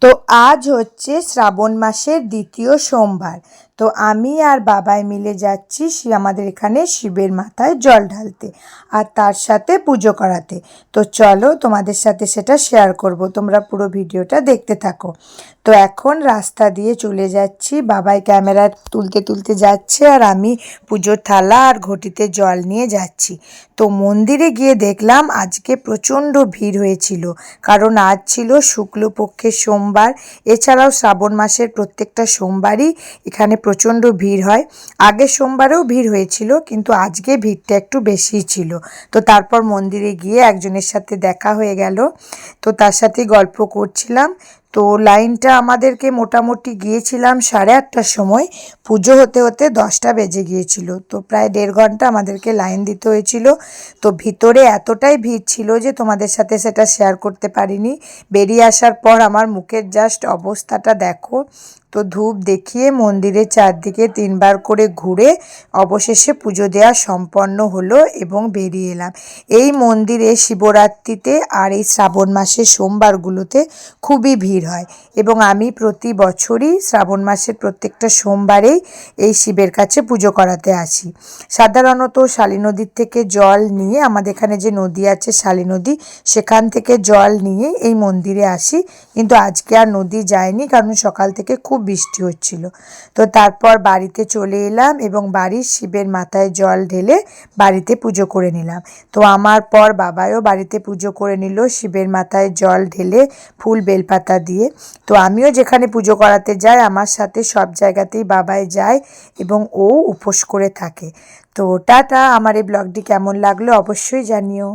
তো আজ হচ্ছে শ্রাবণ মাসের দ্বিতীয় সোমবার। তো আমি আর বাবাই মিলে যাচ্ছি আমাদের এখানে শিবের মাথায় জল ঢালতে আর তার সাথে পুজো করাতে। তো চলো তোমাদের সাথে সেটা শেয়ার করব, তোমরা পুরো ভিডিওটা দেখতে থাকো। তো এখন রাস্তা দিয়ে চলে যাচ্ছি, বাবাই ক্যামেরা তুলতে তুলতে যাচ্ছে আর আমি পুজোর থালা আর ঘটিতে জল নিয়ে যাচ্ছি। তো মন্দিরে গিয়ে দেখলাম আজকে প্রচণ্ড ভিড় হয়েছিল, কারণ আজ ছিল শুক্লপক্ষের সোমবার। এছাড়াও শ্রাবণ মাসের প্রত্যেকটা সোমবারই এখানে প্রচণ্ড ভিড় হয়। আগের সোমবারেও ভিড় হয়েছিল, কিন্তু আজকে ভিড়টা একটু বেশি ছিল। তো তারপর মন্দিরে গিয়ে একজনের সাথে দেখা হয়ে গেল, তো তার সাথে গল্প করছিলাম। তো লাইনটা আমাদেরকে মোটামুটি গিয়েছিলাম 8:30টার সময়, পুজো হতে হতে 10টা বেজে গিয়েছিল। তো প্রায় 1.5 ঘন্টা আমাদেরকে লাইন দিতে হয়েছিল। তো ভিতরে এতটাই ভিড় ছিল যে তোমাদের সাথে সেটা শেয়ার করতে পারিনি। বেরিয়ে আসার পর আমার মুখের জাস্ট অবস্থাটা দেখো। তো ধূপ দেখিয়ে মন্দিরের চারদিকে 3বার করে ঘুরে অবশেষে পুজো দেওয়া সম্পন্ন হলো এবং বেরিয়ে এলাম। এই মন্দিরে শিবরাত্রিতে আর এই শ্রাবণ মাসের সোমবারগুলোতে খুবই ভিড় হয় এবং আমি প্রতি বছরই শ্রাবণ মাসের প্রত্যেকটা সোমবারেই এই শিবের কাছে পুজো করাতে আসি। সাধারণত শালী নদীর থেকে জল নিয়ে, আমাদের এখানে যে নদী আছে শালী নদী, সেখান থেকে জল নিয়ে এই মন্দিরে আসি, কিন্তু আজকে আর নদী যায়নি কারণ সকাল থেকে খুব বৃষ্টি হচ্ছিল। তো তারপর বাড়িতে চলে এলাম এবং বাড়ির শিবের মাথায় জল ঢেলে বাড়িতে পুজো করে নিলাম। তো আমার পর বাবাও বাড়িতে পুজো করে নিল শিবের মাথায় জল ঢেলে ফুল বেলপাতা দিয়ে। তো আমিও যেখানে পুজো করাতে যাই আমার সাথে সব জায়গাতেই বাবাই যায় এবং ও উপোস করে থাকে। তো টাটা। আমার এই ব্লগটি কেমন লাগলো অবশ্যই জানিও।